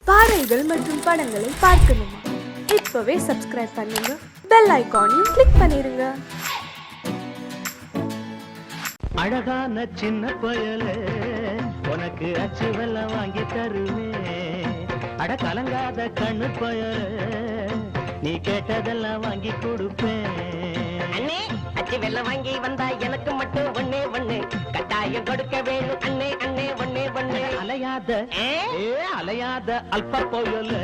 பாடல்கள் மற்றும் படங்களை பார்க்கணுமா? இப்பவே சப்ஸ்கிரைப் பண்ணுங்க, பெல் ஐகானையும் கிளிக் பண்ணிருங்க. அழகான சின்ன பயலே உனக்கு அச்சு வெல்லம் வாங்கி தருவேன். அட கலங்காத கண்ணு பயலே நீ கேட்டதெல்லாம் வாங்கி கொடுப்பேன். அண்ணே அச்சு வெல்லம் வாங்கி வந்தா எனக்கு மட்டும் ஒண்ணே ஒண்ணு கட்டாயம் கொடுக்க வேணும். அண்ணே அண்ணே ஒண்ணே ஒண்ணு. அலையாத அல்ப பயலே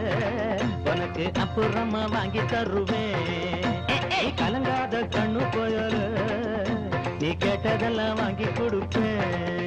உனக்கு அப்புறமா வாங்கி தருவேன். கலங்காத கண்ணு பயலே நீ கேட்டதெல்லாம் வாங்கி கொடுப்பேன்.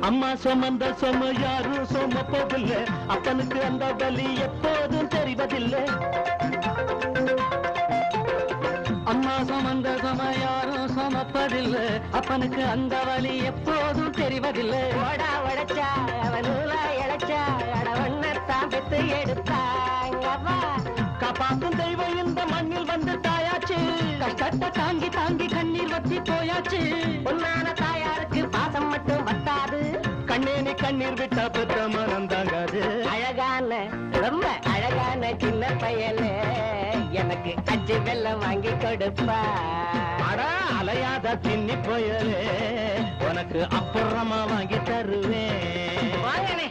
அம்மா சுமந்த சும யாரும் சுமப்பதில்லை, அப்பனுக்கு அந்த வலி எப்போதும் தெரிவதில்லை. அம்மா சுமந்த சும யாரும் சுமப்பதில்லை, அப்பனுக்கு அந்த வலி எப்போதும் தெரிவதில்லை. ஓடா உடைச்சா அவன் நூலா இழைச்சா அட ஒன்னத்தான் பெத்து எடுத்தாங்கவா. காப்பாத்தும் தெய்வம் இந்த மண்ணில் வந்து தாயாச்சு, கஷ்டத்தை தாங்கி தாங்கி கண்ணீர் வத்தி போயாச்சு. பொன்னான தாயாருக்கு பாசம் மட்டும் வத்தாது, கண்ணேனி கண்ணீர் விட்டா பெற்ற மனம் தாங்காது. அழகான ரொம்ப அழகான சின்ன பயலே எனக்கு அச்சு வெல்லம் வாங்கி கொடுப்பா. அட அலையாத தின்னி போயலே உனக்கு அப்புறமா வாங்கி தருவேன். வாங்கனே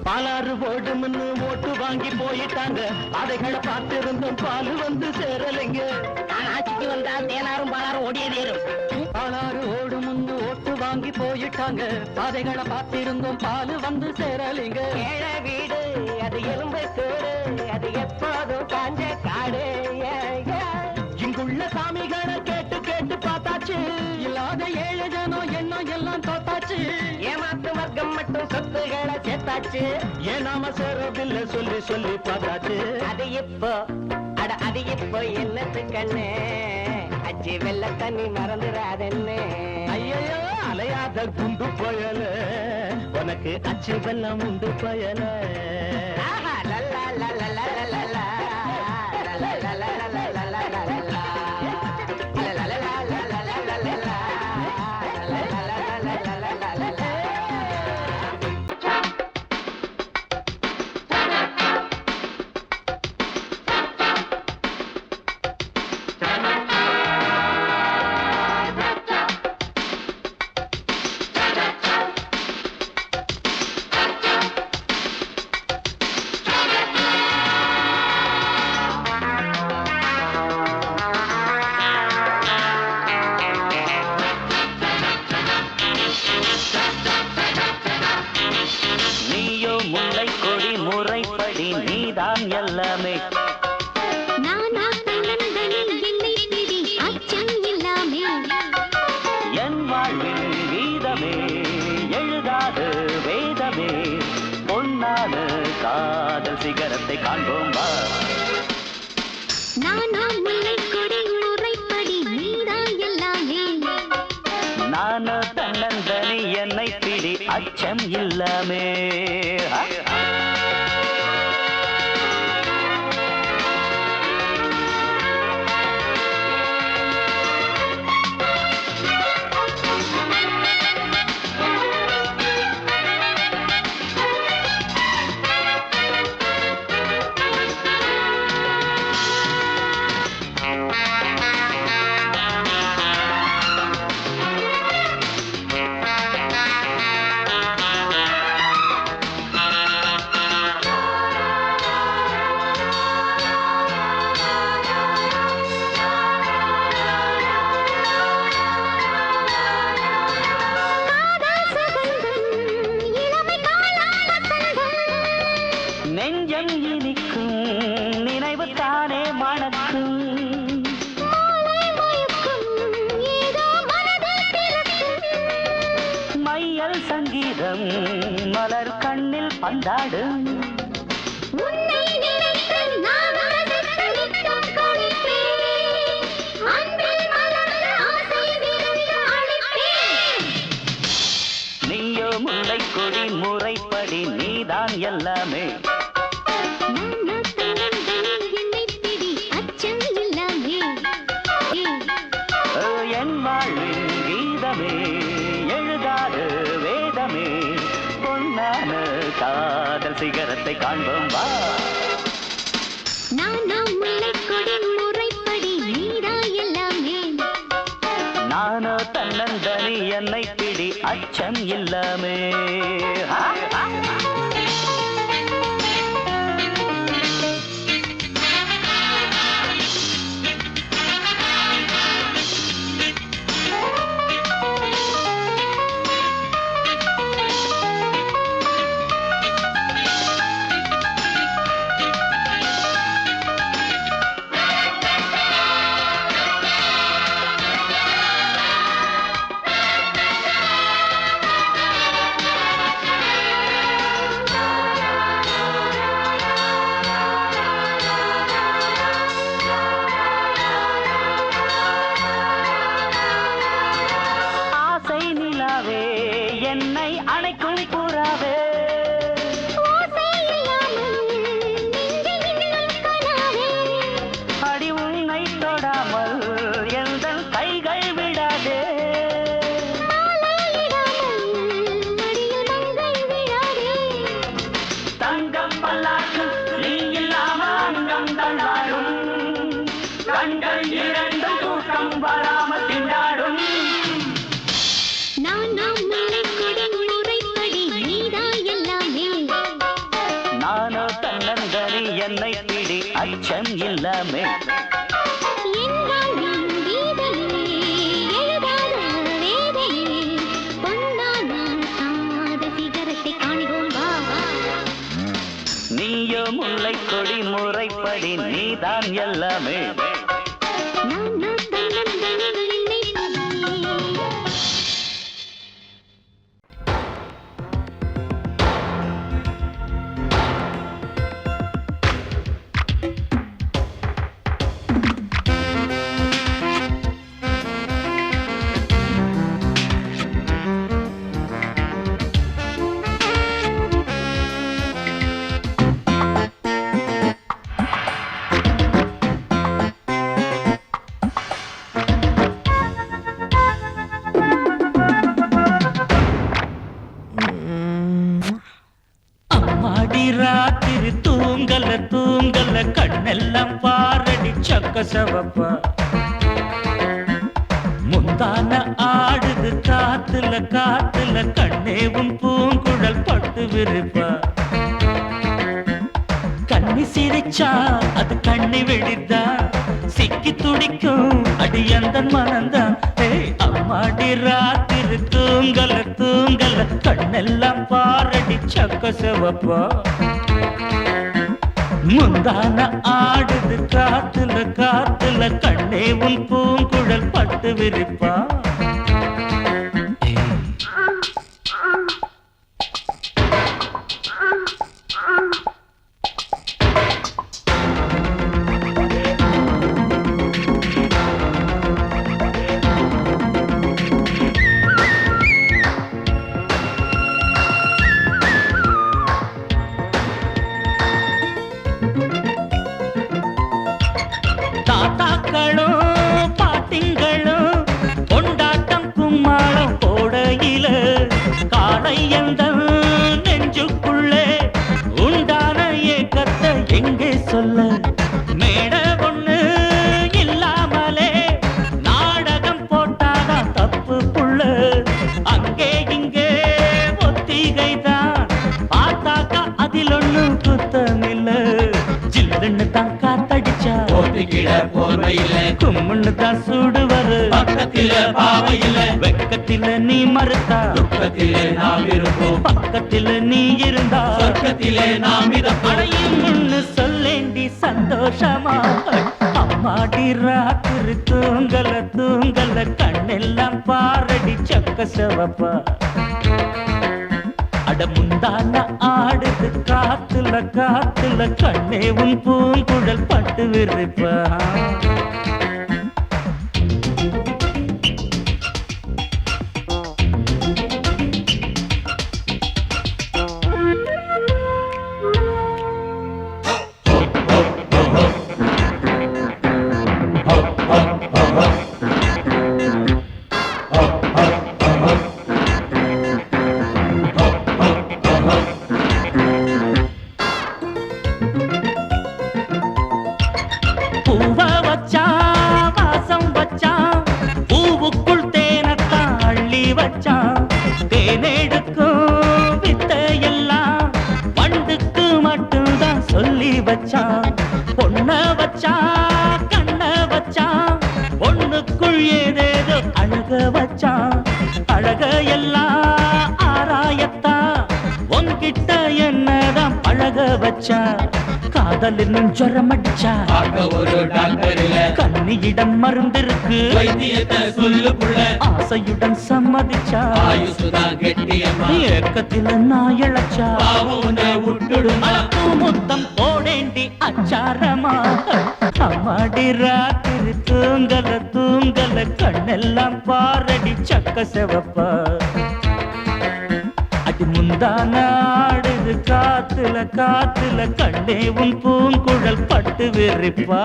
பாலாறு ஓடும்னு ஓட்டு வாங்கி போயிட்டாங்க, அதைகளை பார்த்திருந்தும் பால் வந்து சேரலைங்க. ஆட்சிக்கு வந்தா தேனாரும் பாலாரும் ஓடியதேரும். பாலாறு ஓடும்னு ஓட்டு வாங்கி போயிட்டாங்க, பாதைகளை பார்த்திருந்தும் பால் வந்து சேரலைங்க. ஏழை வீடு அது எலும்பை கூடு, அது எப்போதும் காஞ்ச காடு. இங்குள்ள சாமிகளை கேட்டு கேட்டு பார்த்தாச்சு, இல்லாத ஏழை ஜனம் எண்ணம் எல்லாம் தோத்தாச்சு. ஏமாத்து வர்க்கம் மட்டும் சொத்துகளை சேர்த்தாச்சு. ஏன் நாம சேரவில்லை சொல்லி சொல்லி பார்த்தாச்சு. அது இப்போ அட அது இப்போ என்னத்து கண்ணு அச்சு வெள்ள தண்ணி மறந்துடாதென்னு. ஐயோ அலையாத குண்டு பயல உனக்கு அச்சு வெல்லம் உண்டு பயல. ஆஹா லல்லா லல்லா லல்லா லல்லா லல்லா லல்லா லல்லா லல்லா எல்லாமே என் வாழ்வில் வீதமே எழுதாது வேதமே பொன்னான காதல் சிகரத்தை காண்போம் வா. நானோ தன்னந்தனி என்னை பிடி அச்சம் இல்லாமே. தேடும் மலர் கண்ணில் பந்தாடும் உன்னை நினைத்து நான் ரசித்து நித்தம் கழிப்பேன். அன்பில் மலர்ந்த ஆசை விருந்து அளிப்பேன். நீயோ முல்லை கொடி முறைப்படி நீதான் எல்லாமே என் வாழ்வின் கீதமே எழுதாது வேதமே பொன்னான காதல் சிகரத்தை காண்போம் வா நானோ தன்னந்தனி என்னை பிடி அச்சம் இல்லாமே என்னை அணைக்கும் புறாவே அடி உன்னை தொடாமல் எந்த கைகள் விடாதே தங்கம் பல்லாக்கு நீ இல்லாம அங்கம் தள்ளாடும் கண்கள் இரண்டும் தூக்கம் வராமல் திண்டாடும் நானோ தன்னந்தனி என்னை பிடி அச்சம் இல்லாமே நீயோ முல்லை கொடி முறைப்படி நீதான் எல்லாமே ராத்திரி தூங்கல தூங்கல கண்ணெல்லாம் பாரடி சக்க சவப்பா முந்தான ஆடுது காத்துல காத்துல கண்ணேவும் பூங்குழல் பட்டு விருப்பா கண்ணி சிரிச்சா அது கண்ணி வெடிதா சிக்கி துடிக்கும் அடி அந்த மனந்தான் அம்மாடி ராத்திரி தூங்கல தூங்கல கண்ணெல்லாம் பாரடி சக்க சிவப்பா முந்தான ஆடுது காத்துல காத்துல கண்ணே உன் பூங்குழல் பட்டு விரிப்பா தாத்தாக்களும் பாட்டிங்களும் கொண்டாட்டம் கும்மாளம் போடையில காலை எந்த நெஞ்சுக்குள்ளே உண்டான ஏக்கத்தை எங்கே சொல்ல மேட ஒண்ணு இல்லாமலே நாடகம் போட்டாதான் தப்பு புள்ள அங்கே இங்கே ஒத்திகைதான் பார்த்தாக்கா அதில் ஒண்ணு குத்தமில்ல ஜில்லுன்னு தான் காத்தடிச்சா கும்முன்னு தான் சூடுவரு பக்கத்தில பாவையில வெக்கத்தில நீ மறுத்தா துக்கத்திலே நாம் இருப்போம் பக்கத்தில நீ இருந்தா சொர்க்கத்திலே நாம் அடையும்னு சொல்லேண்டி சந்தோஷமா அம்மாடி ராத்திரி தூங்கல தூங்கல கண்ணெல்லாம் பாரடி சக்க சிவப்பா அட முந்தான ஆடுது காத்துல காத்துல கண்ணே உன் பூங்குழல் பட்டு விரிப்பா பொண்ண வச்சா கண்ண வச்சா பொண்ணுக்குள் ஏதேதோ அழக வச்சா அழக எல்லாம் ஆராயத்தா உன்கிட்ட என்னதான் பழக வச்சா காதல் என்னும் ஜரம் அடிச்சா ஒரு டாக்டர் இல்ல கண்ணியிடம் மருந்திருக்கு வைத்தியத்தை சொல்லு புள்ள ஆசையுடன் சம்மதிச்சா ஆயுசுதான் கெட்டியம்மா ஏக்கத்தில நான் இழைச்சா பாவுன விட்டுடுமா முத்தம் போடேண்டி அச்சாரமா அம்மாடி ராத்திரி தூங்கல தூங்கல கண்ணெல்லாம் பாரடி சக்க செவப்பா அடி முந்தான ஆடுது காத்துல காத்துல கண்ணே உன் பூங்குழல் பட்டு விரிப்பா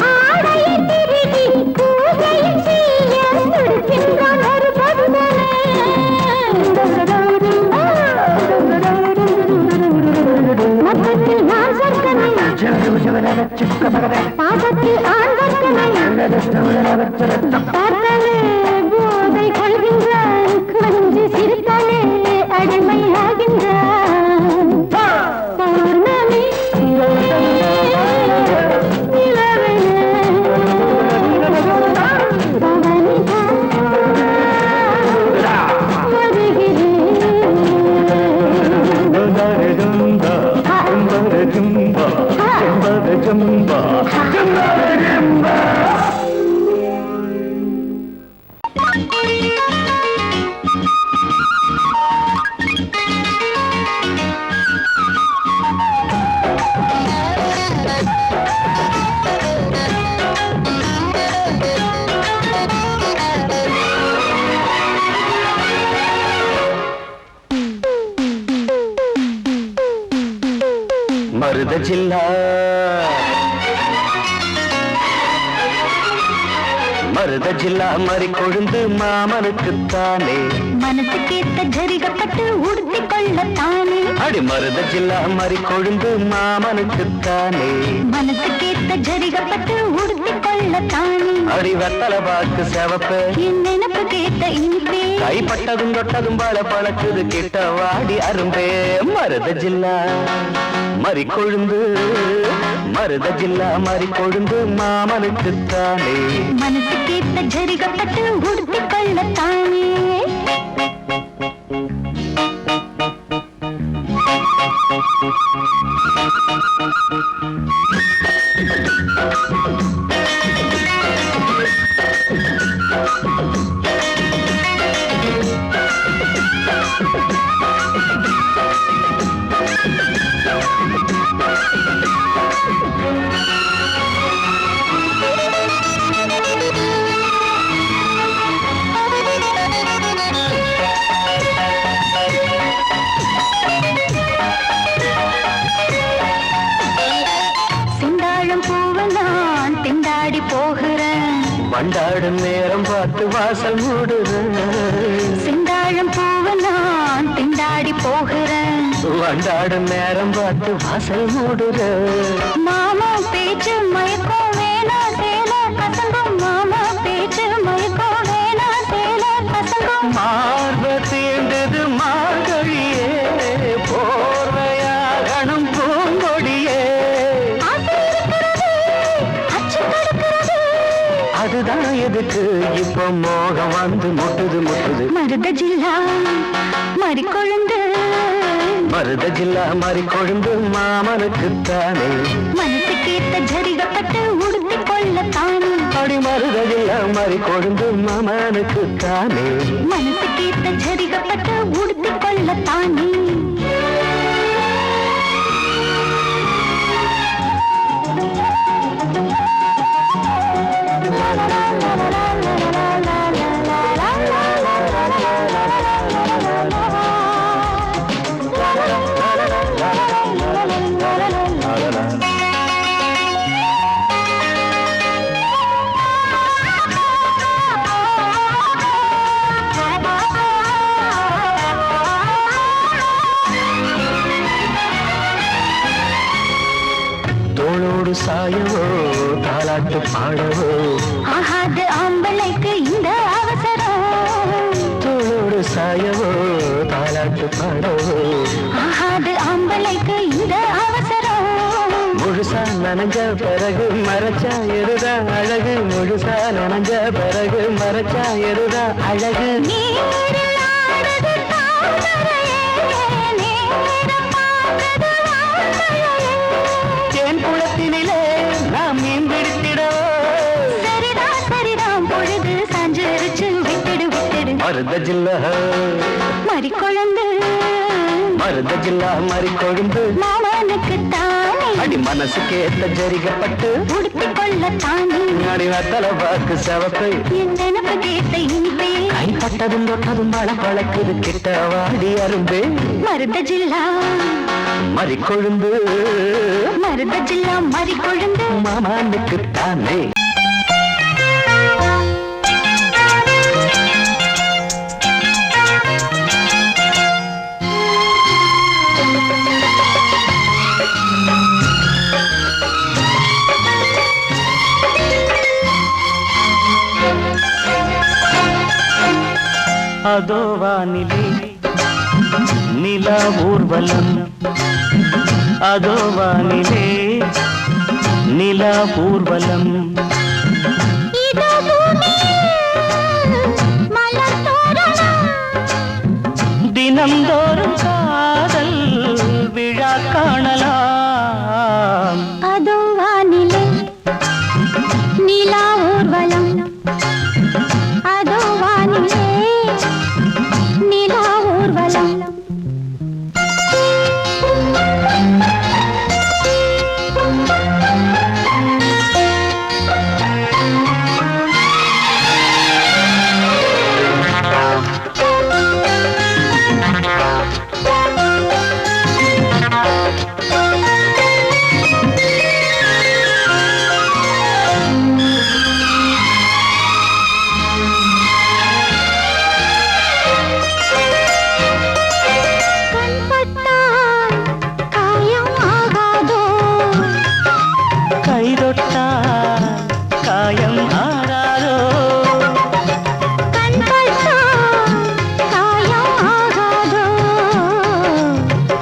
ஆடையை திருடி பூஜையில் செய்ய துடிக்கின்றான் பாதத்து ஆண்வர்க்கமே பார்த்தாலே போதை கொள்கின்றான் கொஞ்சி சிரித்தாலே அடிமையாகின்றான் பௌர்ணமி மருத ஜில்லா மருத ஜில்லா மறி கொழுந்து மாமனுக்குத்தானே மனசு கேட்ட ஜரிகப்பட்டு உடுத்தி கொள்ளத்தானே அடி மருத ஜில்லா மறி கொழுந்து மாமனுக்குத்தானே மனசு கேட்ட ஜரிகப்பட்டு உடுத்தி கொள்ளத்தானே அடி வெத்தல பாக்கு செவப்பு என் நினப்பு கேட்ட இனிப்பே கைப்பட்டதும் தொட்டதும் பல பழக்குது கிட்ட வாடி அரும்பே மருத ஜில்லா மறி கொழுந்து மருத ஜில்லா மறி கொழுந்து மாமனுக்குத்தானே மனசு கேட்ட ஜரிகப்பட்டு உடுத்தி கொள்ளத்தானே வண்டாடும் நேரம் பார்த்து வாசல் மூடுறேன் செந்தாழம் பூவ நான் திண்டாடி போகிறேன் வண்டாடும் நேரம் பார்த்து வாசல் மூடுறேன் மாமா பேச்சு மயக்கம் வேணா சேல கசங்கும் மாமா பேச்சு மயக்கம் வேணா சேல கசங்கும் மார்ப தீண்டது மார்கழியே போர்வையாகணும் பூங்கொடியே அதுதான் எதுக்கு இப்ப மோகம் வந்து முட்டுது முட்டுது மருத ஜில்லா மறி கொழுந்து மருத ஜில்லா மறி கொழுந்து மாமனுக்குத்தானே மனசு கேட்ட ஜரிகப்பட்டு உடுத்தி கொள்ளத்தானே அடி மருத ஜில்லா மறி கொழுந்து மாமனுக்குத்தானே மனசு கேட்ட ஜரிகப்பட்டு உடுத்தி கொள்ளத்தானே தோளோடு சாயவோ தாலாட்டு பாடவோ ஆகாது ஆம்பளைக்கு இந்த அவசரம் தோளோடு சாயவோ தாலாட்டு பாடவோ ஆகாது ஆம்பளைக்கு இந்த அவசரம் முழுசா நனைஞ்ச பிறகு மறைச்சா எருதா அழகு முழுசா நனைஞ்ச பிறகு மறைச்சா எருதா அழகு நீரில் ஆடுது தாமரையே, நேரம் பார்த்தது வார்த்தையே. தேன் குளத்தினிலே நாம் மீன் பிடித்திடவோ சரிதான் சரிதான் பொழுது சாஞ்சிருச்சு விட்டுடு விட்டுடு மருத ஜில்லா மறி கொழுந்து மருத ஜில்லா மறி கொழுந்து மாமனுக்கு தானே அடி மனசுக்கு ஏத்த ஜரிகப்பட்டு உடுத்தி கொள்ளத்தானே அடி வத்தல பாக்கு செவப்பை என் நினப்பு கேட்ட இனிப்பே கைப்பட்டதும் தொட்டதும் பழ பழக்குது கிட்ட வாடி அரும்பே மருத ஜில்லா மறி கொழுந்து மருத ஜில்லா மறி கொழுந்து மாமனுக்குத்தானே அதோ வானிலே நிலா ஊர்வலம், அதோ வானிலே நிலா ஊர்வலம். இதோ பூமியில் மலர் தோரணம், தினம்தோறும் காதல் விழா காணலாம். அதோ வானிலே நிலா ஊர்வலம், அதோ வானிலே நிலா ஊர்வலம். கண்பட்டால் காயம் ஆகாதோ, கைதொட்டால் காயம் ஆறாதோ, கண்பட்டால் காயம் ஆகாதோ,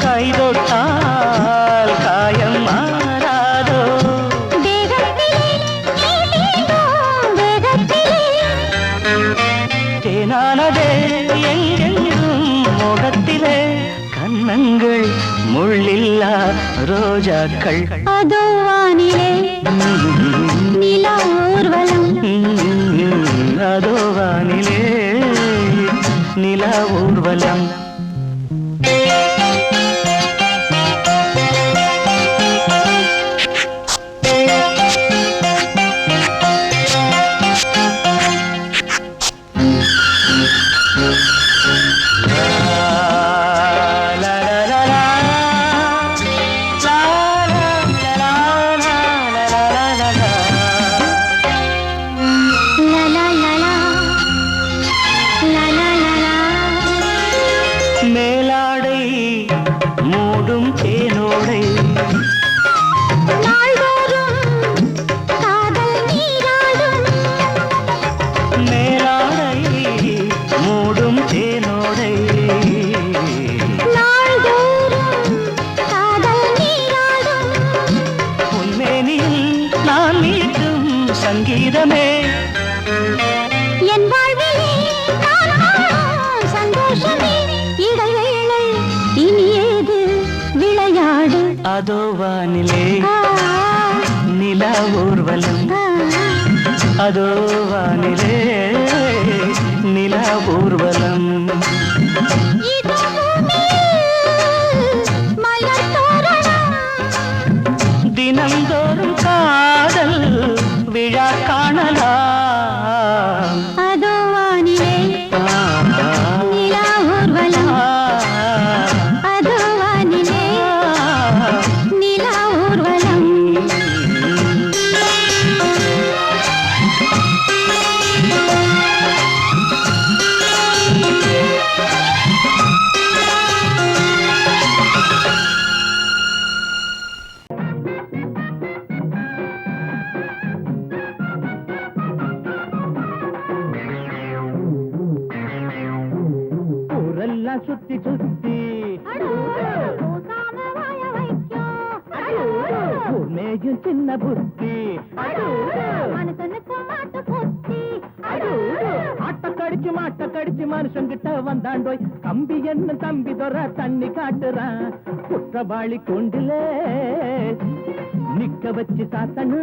கைதொட்டால் காயம் ஆறாதோ. தேகத்திலே நீ தீண்டும் வேகத்திலே, தேனானதே எங்கெங்கும் முகத்திலே, கன்னங்கள் முள்ளில்லா ரோஜாக்கள். அதோ வானிலே நிலா ஊர்வலம், அதோ வானிலே நிலா ஊர்வலம். லா லா லா லா, லா லா லா லா. மேலாடை மூடும் தேனோடை, நாள்தோறும் காதல் நீராடும், மேலாடை மூடும் தேனோடை, நாள்தோறும் காதல் நீராடும். உன்மேனில் நான் மீட்டும் சங்கீதமே, என் வாழ்விலே நான் காணும் சந்தோஷமே, இடைவேளை இனி ஏது விளையாடு. அதோ வானிலே ஆ, நிலா ஊர்வலம், ஆ, அதோ வானிலே நிலா ஊர்வலம். இதோ பூமியில் மலர் தோரணம், தினம்தோறும் காதல் விழா காணலாம். அதோ வானிலே நிலா ஊர்வலம், அதோ வானிலே நிலா ஊர்வலம். ஊரெல்லாம் சுத்தி சுத்தி பூசாம வாய வைக்கும், ஊர் மேயும் சின்ன புத்தி, மனுஷனுக்கு மாட்டு புத்தி, ஆட்ட கடிச்சு மனுஷங்கிட்ட வந்தாண்டோய், கம்பி என்ன தம்பி தொற தண்ணி காட்டுறான். குற்றவாளி கொண்டிலே நிக்க வச்சு சாத்தனு,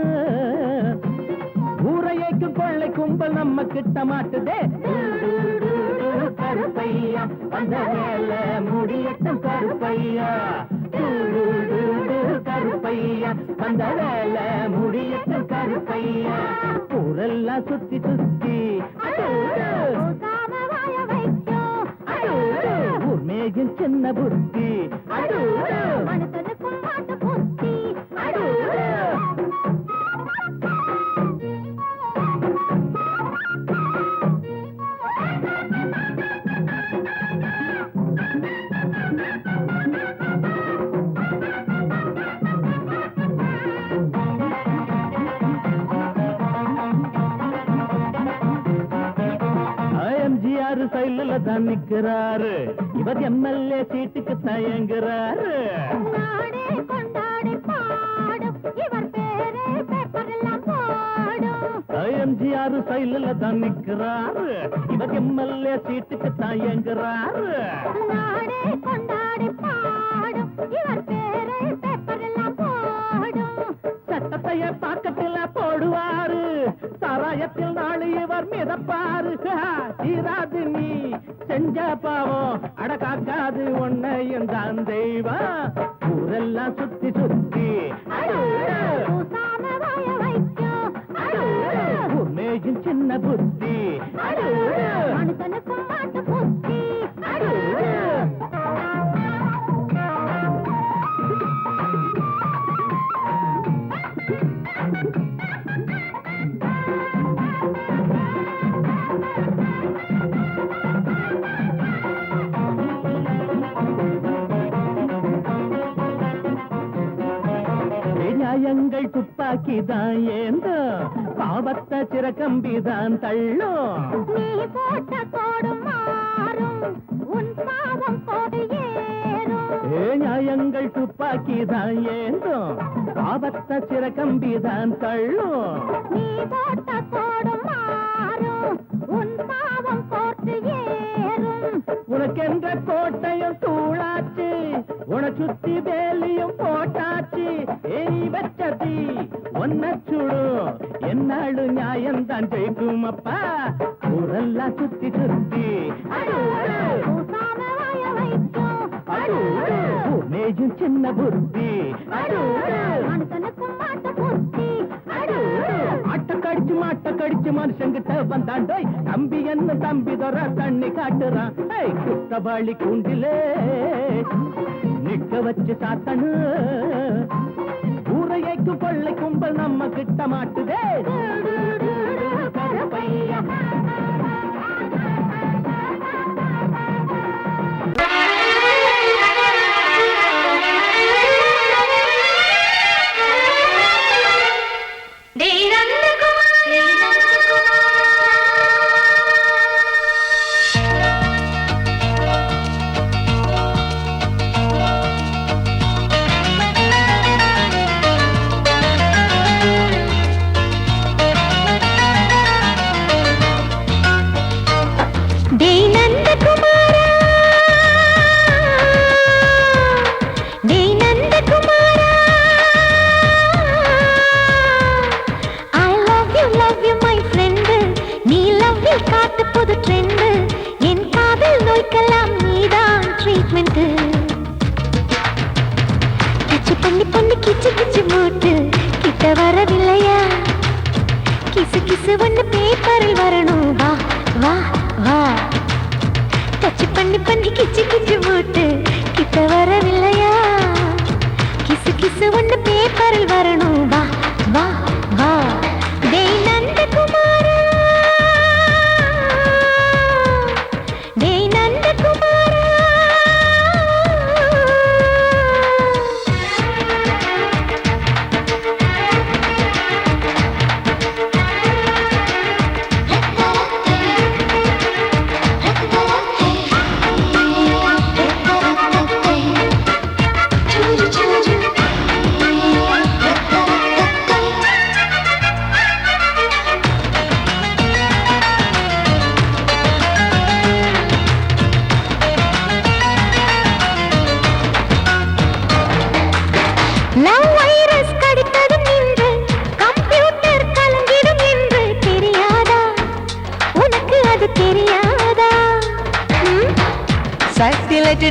ஊரையைக்கு கொள்ளை கும்பல் நம்ம கிட்ட மாட்டுதே. கருப்பையா வந்த வேலை முடியட்டும் கருப்பையா, கருப்பையா வந்த வேலை முடியட்டும் கருப்பையா. ஊரெல்லாம் சுத்தி சுத்தி பூசாம வாய வைக்கும், ஊர் மேயும் சின்ன புத்தி, மனுஷனுக்கு மாட்டு புத்தி. எம்ஜிஆர் சைடுல சைடுல தான் நிக்கிறாரு, இவர் எம்எல்ஏ சீட்டுக்கு தயங்குறாரு. நாடே கொண்டாடி பாடும் இவர் பேரே பேப்பரெல்லாம் போடும். எம்ஜிஆர் சைடுல தான் நிக்கிறாரு, இவர் எம்எல்ஏ சீட்டுக்கு தயங்குறாரு. நாடே கொண்டாடி பாடும் இவர் பேரே பேப்பரெல்லாம் போடும். சட்டத்தைய பாக்கத்துல போடுவாரு, சாராயத்தில் நாளை இவர் மிதப்பாரு. தீராது நீ செஞ்ச பாவம், அடக்காக்காது உன்னையும் தான் தெய்வம். ஊரெல்லாம் சுத்தி சுத்தி பூசாம வாய வைக்கும் உண்மையும் சின்ன புத்தி மனுஷனுக்கும் மாட்டு புத்தி. நியாயங்கள் துப்பாக்கிதான் ஏந்தோ, பாவத்தை சிறக்கம்பிதான் தள்ளும். நீ போட்ட கோடு மாறும் உன் பாவம் கோடு ஏறும். நியாயங்கள் துப்பாக்கிதான் ஏந்தோ, பாவத்தை சிறக்கம்பிதான் தள்ளும். நீ போட்ட கோடு மாறும் உன் பாவம் கோட்டு ஏறும். உனக்கென்ற கோட்டையும் தூளாச்சு, உன சுத்தி வேலியும் போட்டாச்சு. நீ வச்சதி ஒன்ன சுடும், என்னாடு நியாயம்தான் ஜெயிக்கும் அப்பா. ஊரெல்லாம் சுத்தி சுத்தி பூசாம வாய வைக்கும் மேஜும் சின்ன புத்தி. மனுஷனுக்கும் மாட்டு புத்தி. மாட்ட கடிச்சு மனுஷங்கிட்ட வந்தாண்டோய், தம்பி என்ன தம்பி தர தண்ணி காட்டுறான். குற்றவாளி கூண்டிலே நிக்க வச்சு சாத்தனு, ஊரையைக்கு கொள்ளை கும்பல் நம்ம கிட்ட மாட்டுதே. கருப்பையா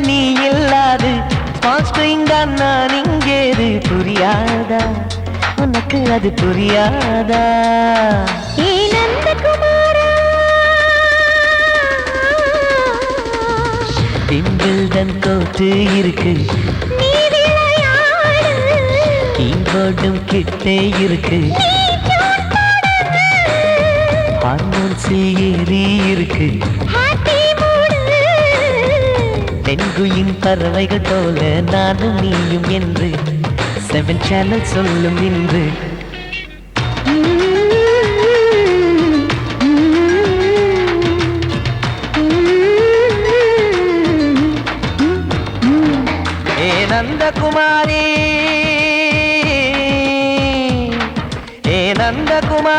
நீ இல்லாது நான் இங்கேது புரியாதா, உனக்கு அது புரியாதா? டிம்பிள்டன் கோட்டு இருக்கு, கீபோர்டும் கிட்டே இருக்கு, ஹார்மோன்ஸில் ஏறி இருக்கு, தென்குயின் பறவைகள் போல நானும் நீயும் என்று 7 சேனல் சொல்லும் இன்று.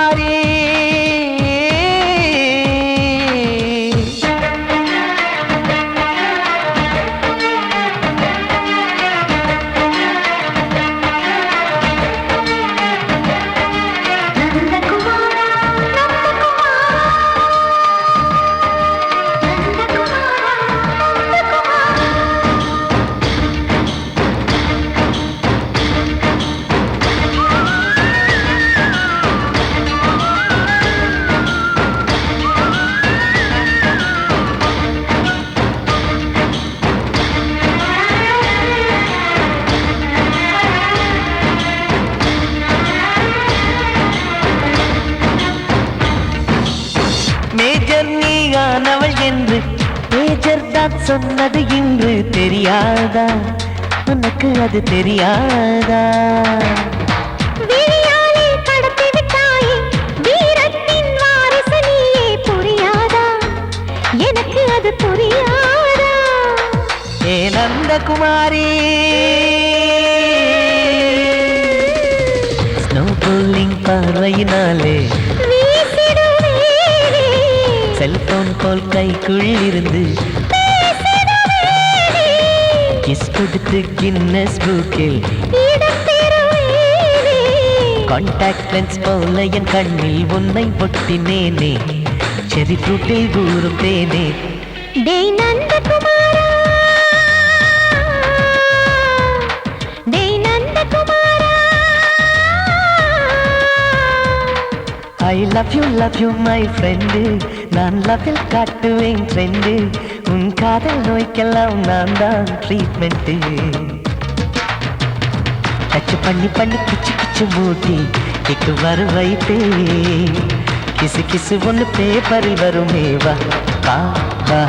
நந்தகுமாரி மேஜர் நீயானவள் என்று மேஜர் தான் சொன்னது இன்று தெரியாதா உனக்கு அது தெரியாதா விழியாலே கடத்தி விட்டாயே வீரத்தின் வாரிசு நீயே புரியாதா எனக்கு அது புரியாதா ஏ நந்தகுமாரி ஸ்னோ போலிங் பார்வையினாலே செல்போன் போல் கைக்குள் இருந்து கிஸ் கொடுத்து கின்னஸ் புக்கில் கான்டாக்ட் லென்ஸ் போல என் கண்ணில் உன்னை ஒட்டினேனே செரி ஃப்ரூட்டில் ஊறும் தேனே டேய் நந்தகுமாரா டேய் நந்தகுமாரா I love you my friend நான் லவ்வில் காட்டுவேன் ட்ரெண்டு உன் காதல் நோய்க்கெல்லாம் நான் தான் ட்ரீட்மெண்ட்டு டச் பண்ணி பண்ணி கிச்சு கிச்சு மூட்டி கிக்கு வரு வைத்தே கிசு கிசு ஒன்று பேப்பரில் வருமே வா வா